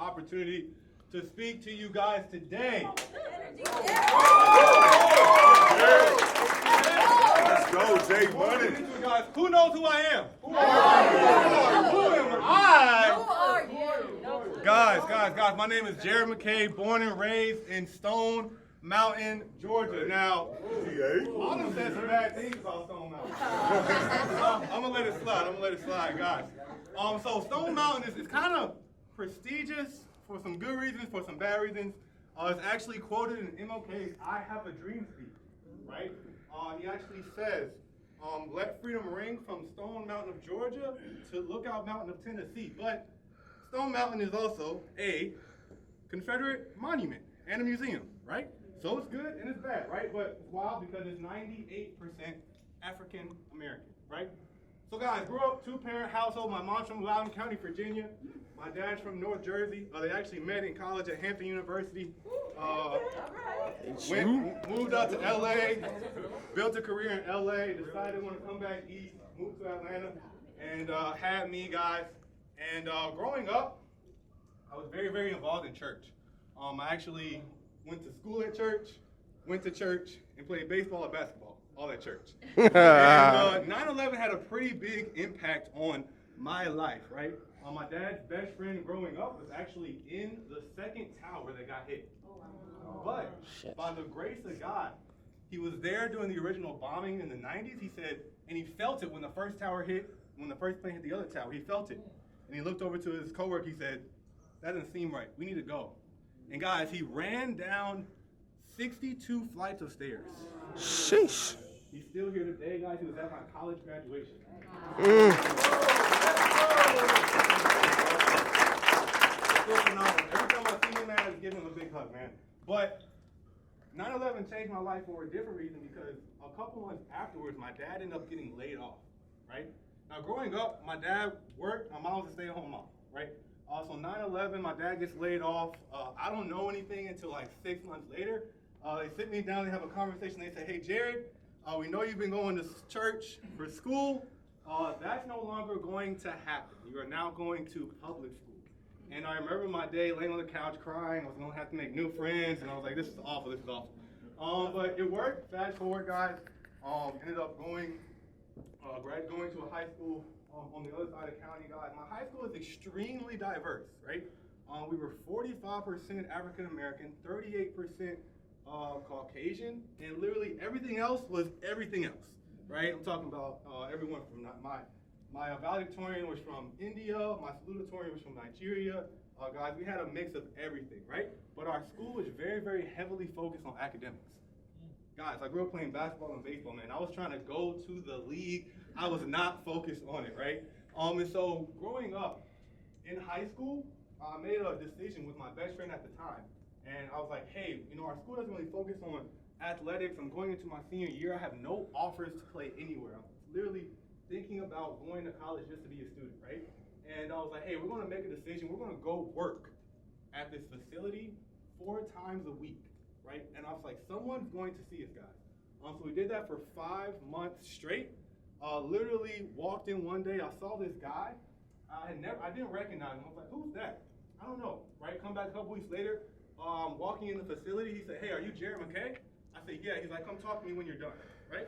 opportunity to speak to you guys today. Let's go, Jay Money. Guys, who knows who I am? Who am I? Who are you? Guys, my name is Jared McKay, born and raised in Stone Mountain, Georgia. Now, I done said some bad things about Stone Mountain. I'm gonna let it slide, guys. So Stone Mountain is kind of prestigious for some good reasons, for some bad reasons. It's actually quoted in McKay's "I Have a Dream" speech, right? He actually says, "Let freedom ring from Stone Mountain of Georgia to Lookout Mountain of Tennessee." But Stone Mountain is also a Confederate monument and a museum, right? So it's good and it's bad, right? But it's wild because it's 98% African American, right? So guys, grew up two-parent household. My mom's from Loudoun County, Virginia. My dad's from North Jersey. They actually met in college at Hampton University. Moved out to LA, built a career in LA, decided to want to come back east, moved to Atlanta, and had me, guys. And growing up, I was very, very involved in church. I actually went to school at church, went to church, and played baseball and basketball, all at church. And 9/11 had a pretty big impact on my life, right? My dad's best friend growing up was actually in the second tower that got hit. But by the grace of God, he was there during the original bombing in the 90s. He said, and he felt it when the first tower hit, when the first plane hit the other tower. He felt it. And he looked over to his coworker. He said, "That doesn't seem right. We need to go." And guys, he ran down 62 flights of stairs. Sheesh. He's still here today, guys. He was at my college graduation. Every time I see him, man, I just give him a big hug, man. But 9/11 changed my life for a different reason because a couple months afterwards, my dad ended up getting laid off, right? Now, growing up, my dad worked. My mom was a stay-at-home mom, right? So 9/11, my dad gets laid off. I don't know anything until like 6 months later. They sit me down, they have a conversation. They say, "Hey, Jared, we know you've been going to church for school. That's no longer going to happen. You are now going to public school." And I remember my day laying on the couch crying. I was going to have to make new friends. And I was like, this is awful, this is awful. But it worked. Fast forward, guys. Ended up going to a high school on the other side of the county, guys. My high school is extremely diverse, right? We were 45% African American, 38% Caucasian, and literally everything else was everything else, right? I'm talking about everyone from my valedictorian was from India, my salutatorian was from Nigeria. Guys, we had a mix of everything, right? But our school was very, very heavily focused on academics. Guys, I grew up playing basketball and baseball, man. I was trying to go to the league. I was not focused on it, right? And so growing up in high school, I made a decision with my best friend at the time. And I was like, hey, our school doesn't really focus on athletics. I'm going into my senior year. I have no offers to play anywhere. I'm literally thinking about going to college just to be a student, right? And I was like, hey, we're going to make a decision. We're going to go work at this facility 4 times a week, right? And I was like, someone's going to see us, guys. So we did that for 5 months straight. Literally walked in one day. I saw this guy. I didn't recognize him. I was like, who's that? I don't know, right? Come back a couple weeks later. Walking in the facility, he said, hey, are you Jared McKay? I said, yeah. He's like, come talk to me when you're done, right?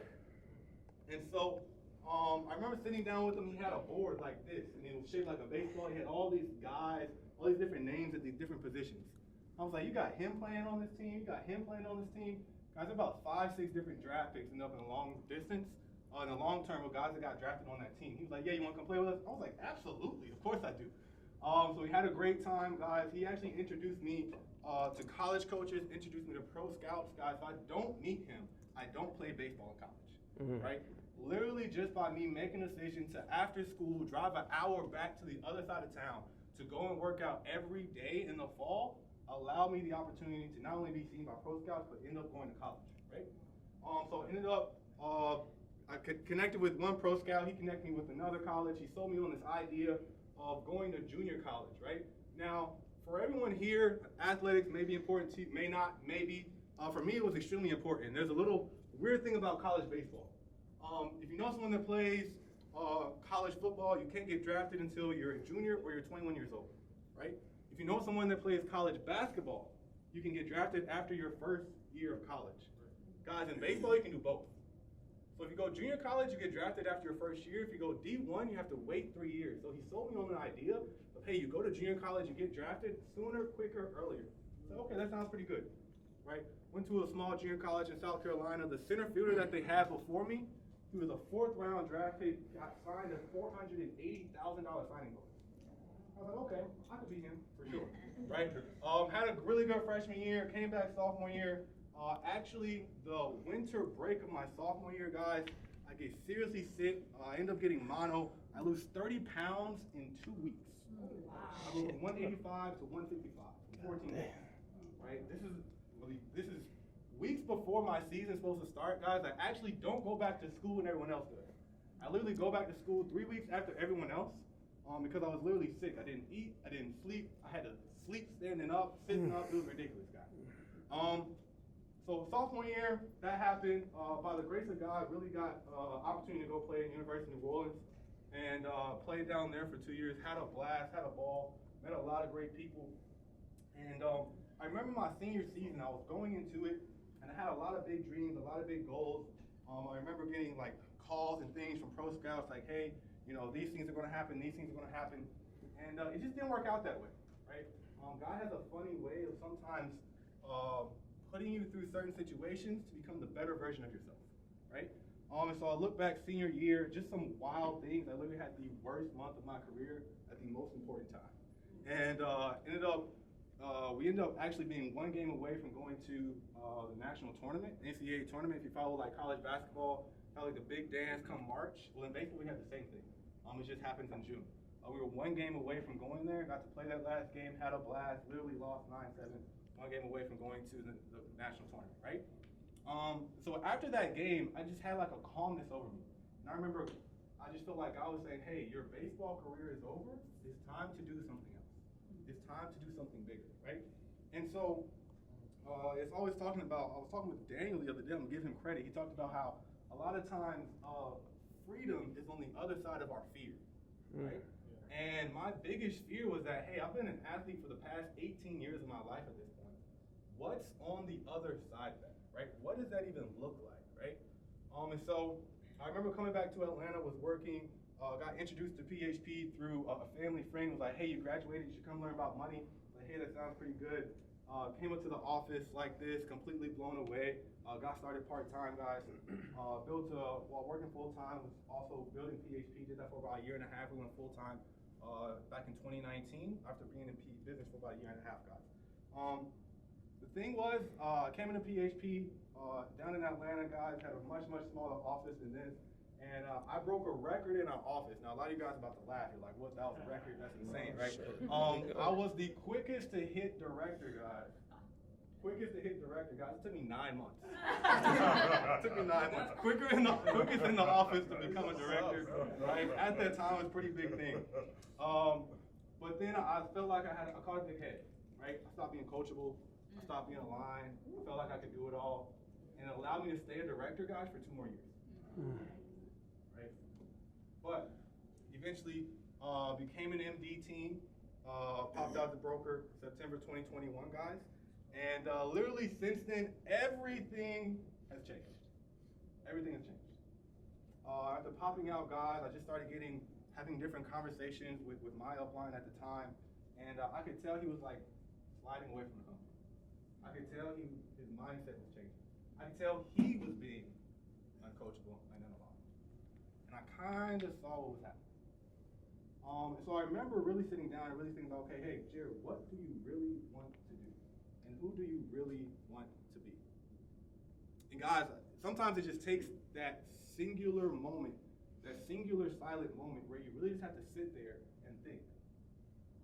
And so I remember sitting down with him. He had a board like this, and it was shaped like a baseball. He had all these guys, all these different names at these different positions. I was like, you got him playing on this team? You got him playing on this team? Guys, about 5, 6 different draft picks ended up in the long distance. In the long term, with guys that got drafted on that team. He was like, yeah, you want to come play with us? I was like, absolutely. Of course I do. So we had a great time, guys. He actually introduced me to college coaches, introduced me to pro scouts. Guys, if I don't meet him, I don't play baseball in college, right? Literally just by me making a decision to, after school, drive an hour back to the other side of town to go and work out every day in the fall, allowed me the opportunity to not only be seen by pro scouts, but end up going to college, right? So ended up, I connected with one pro scout. He connected me with another college. He sold me on this idea of going to junior college, right? Now, for everyone here, athletics may be important to you, may not, maybe. For me, it was extremely important. There's a little weird thing about college baseball. If you know someone that plays college football, you can't get drafted until you're a junior or you're 21 years old, right? If you know someone that plays college basketball, you can get drafted after your first year of college. Guys, in baseball, you can do both. So if you go junior college, you get drafted after your first year. If you go D1, you have to wait 3 years. So he sold me on an idea of, hey, you go to junior college, you get drafted sooner, quicker, earlier. So, okay, that sounds pretty good, right? Went to a small junior college in South Carolina. The center fielder that they had before me, he was a 4th-round draft pick, got signed a $480,000 signing bonus. I was like, okay, I could be him for sure, right? Had a really good freshman year, came back sophomore year. Actually, the winter break of my sophomore year, guys, I get seriously sick. I end up getting mono. I lose 30 pounds in 2 weeks. I go from 185 to 155 in 14 days, right? This is weeks before my season's supposed to start, guys. I actually don't go back to school when everyone else does. I literally go back to school 3 weeks after everyone else because I was literally sick. I didn't eat, I didn't sleep. I had to sleep standing up, sitting up. It was ridiculous, guys. So sophomore year, that happened. By the grace of God, really got opportunity to go play at University of New Orleans and played down there for 2 years. Had a blast, had a ball, met a lot of great people. And I remember my senior season, I was going into it, and I had a lot of big dreams, a lot of big goals. I remember getting like calls and things from pro scouts like, hey, you know, these things are going to happen, these things are going to happen. And it just didn't work out that way, right? God has a funny way of sometimes putting you through certain situations to become the better version of yourself, right? And so I look back senior year, just some wild things. I literally had the worst month of my career at the most important time. And we ended up actually being 1 game away from going to the national tournament, NCAA tournament. If you follow like college basketball, like the big dance come March, well then basically we had the same thing. It just happens in June. We were 1 game away from going there, got to play that last game, had a blast, literally lost 9-7. 1 game away from going to the national tournament, right? So after that game, I just had like a calmness over me. And I remember, I just felt like I was saying, hey, your baseball career is over. It's time to do something else. It's time to do something bigger, right? And so it's always talking about, I was talking with Daniel the other day, I'm gonna give him credit. He talked about how a lot of times freedom is on the other side of our fear, right? And my biggest fear was that, hey, I've been an athlete for the past 18 years of my life at this point. What's on the other side of that, right? What does that even look like, right? And so I remember coming back to Atlanta, was working, got introduced to PHP through a family friend. Was like, hey, you graduated, you should come learn about money. Like, hey, that sounds pretty good. Came up to the office like this, completely blown away. Got started part-time, guys. Built while working full-time, was also building PHP. Did that for about 1.5 years. We went full-time back in 2019 after being in business for about 1.5 years, guys. The thing was, I came into PHP down in Atlanta, guys, had a much, much smaller office than this. And I broke a record in our office. Now, a lot of you guys are about to laugh. You're like, what, that was a record? That's insane, right? I was the quickest to hit director, guys. Quickest to hit director, guys. It took me 9 months. It took me 9 months. Quickest in the office to become a director, right? At that time, it was a pretty big thing. But then I felt like I caught a big head, right? I stopped being coachable. I stopped being aligned. I felt like I could do it all. And it allowed me to stay a director, guys, for 2 more years. Right? But eventually became an MD team, popped out the broker September 2021, guys. And literally since then, everything has changed. Everything has changed. After popping out, guys, I just started having different conversations with my upline at the time. And I could tell he was like sliding away from the company. I could tell his mindset was changing. I could tell he was being uncoachable and unaligned. And I kind of saw what was happening. And so I remember really sitting down and really thinking about, okay, hey, Jared, what do you really want to do? And who do you really want to be? And guys, sometimes it just takes that singular moment, that singular silent moment where you really just have to sit there and think,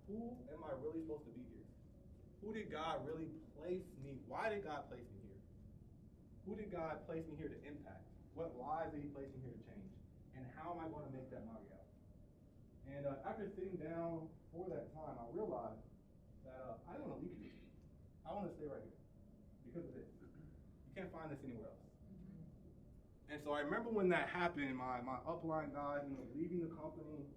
who am I really supposed to be here? Who did God really place me? Why did God place me here? Who did God place me here to impact? What lives did he place me here to change? And how am I going to make that my reality? And after sitting down for that time, I realized that I didn't want to leave here. I want to stay right here because of this. You can't find this anywhere else. And so I remember when that happened, my upline guys ended up leaving the company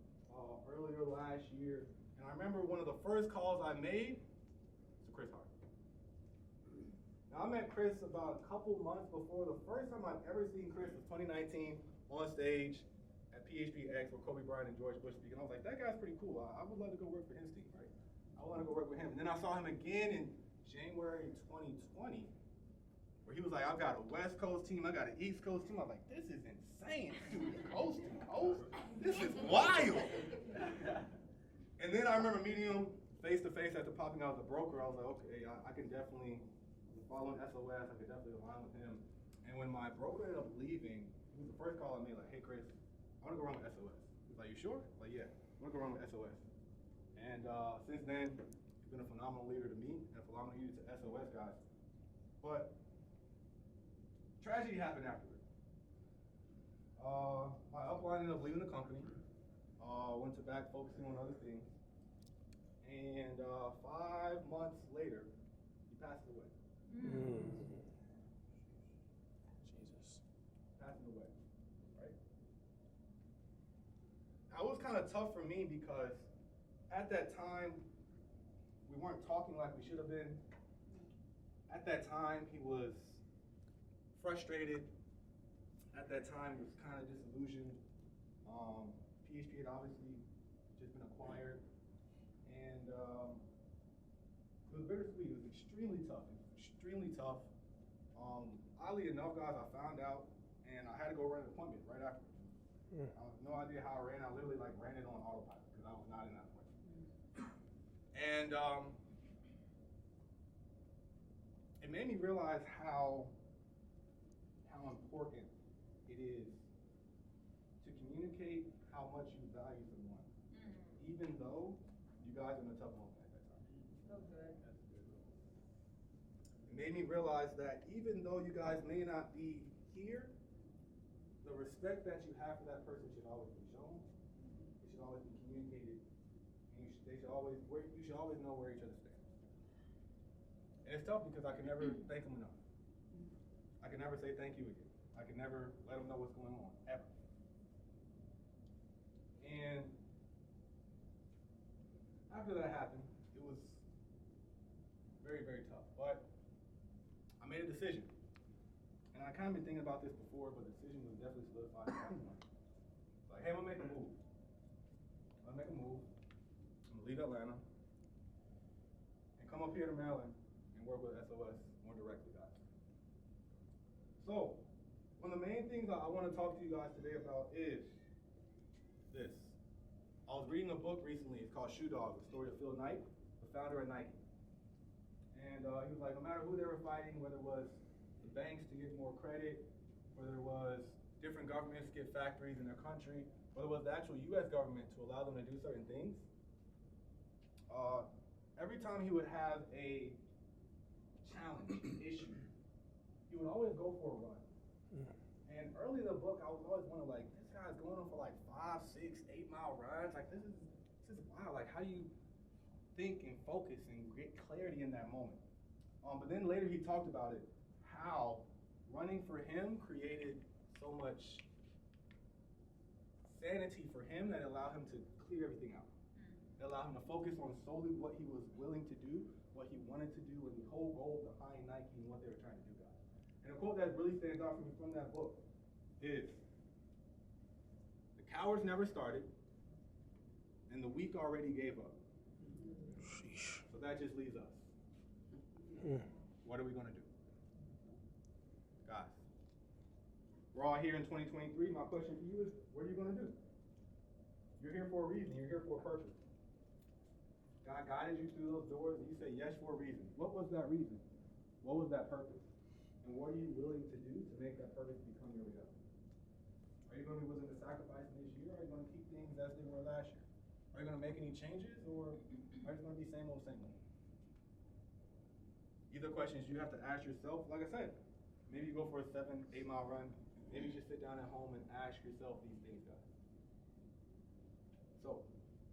earlier last year. And And I remember one of the first calls I made to Chris Hart. Now, I met Chris about a couple months before. The first time I've ever seen Chris was 2019 on stage at PHPX where Kobe Bryant and George Bush speak. And I was like, that guy's pretty cool. I would love to go work for his team, right? I want to go work with him. And then I saw him again in January 2020, where he was like, I've got a West Coast team, I got an East Coast team. I was like, this is insane. Dude, coast to coast? This is wild. And then I remember meeting him face to face after popping out as a broker. I was like, okay, I can definitely, following SOS, I could definitely align with him. And when my broker ended up leaving, it was the first call I made, like, hey, Chris, I want to go run with SOS. He was like, you sure? I'm like, yeah, I want to go run with SOS. And since then, he's been a phenomenal leader to me and a phenomenal leader to SOS guys. But tragedy happened afterward. My upline ended up leaving the company, went to back focusing on other things. And 5 months later, he passed away. Jesus. Passing away, right? Now, it was kind of tough for me because at that time, we weren't talking like we should have been. At that time, he was frustrated. At that time, he was kind of disillusioned. PHP had obviously just been acquired. And it was bittersweet. It was extremely tough. Oddly enough, guys, I found out, and I had to go run an appointment right afterwards. I have no idea how I ran. I literally ran it on autopilot because I was not in that appointment. And it made me realize how important it is to communicate how much you value someone, even though you guys are in a tough moment at that time. So good. It made me realize that even though you guys may not be here, the respect that you have for that person should always be shown. It should always be communicated, and you should always know where each other stands. And it's tough because I can never thank them enough. I can never say thank you again. I can never let them know what's going on, ever. And after that happened, it was very, very tough. But I made a decision. And I kind of been thinking about this before, but the decision was definitely solidified at that point. Like, hey, I'm gonna make a move. I'm gonna leave Atlanta and come up here to Maryland and work with SOS more directly, guys. So, one of the main things I want to talk to you guys today about is this. I was reading a book recently. It's called Shoe Dog, the story of Phil Knight, the founder of Nike. And he was like, no matter who they were fighting, whether it was the banks to get more credit, whether it was different governments to get factories in their country, whether it was the actual U.S. government to allow them to do certain things, every time he would have a challenge, an issue, he would always go for a run. And early in the book, I was always wondering, like, this guy's going on for like 5, 6, 8 mile runs. Like, this is wild. Like, how do you think and focus and get clarity in that moment? But then later he talked about it, how running for him created so much sanity for him that allowed him to clear everything out. It allowed him to focus on solely what he was willing to do, what he wanted to do, and the whole goal behind Nike and what they were trying to do, guys. And a quote that really stands out for me from that book is, the cowards never started, and the weak already gave up. Sheesh. So that just leaves us. What are we gonna do? Guys, we're all here in 2023. My question for you is, what are you gonna do? You're here for a reason, you're here for a purpose. God guided you through those doors and you say yes for a reason. What was that reason? What was that purpose? And what are you willing to do to make that purpose become your reality? Are you going to be willing to sacrifice in this year, or are you going to keep things as they were last year? Are you going to make any changes, or are you going to be same old, same old? These are questions you have to ask yourself. Like I said, maybe you go for a 7, 8 mile run. Maybe you just sit down at home and ask yourself these things, guys. So,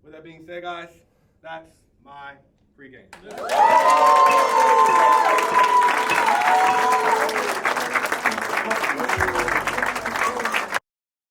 with that being said, guys, that's my pregame.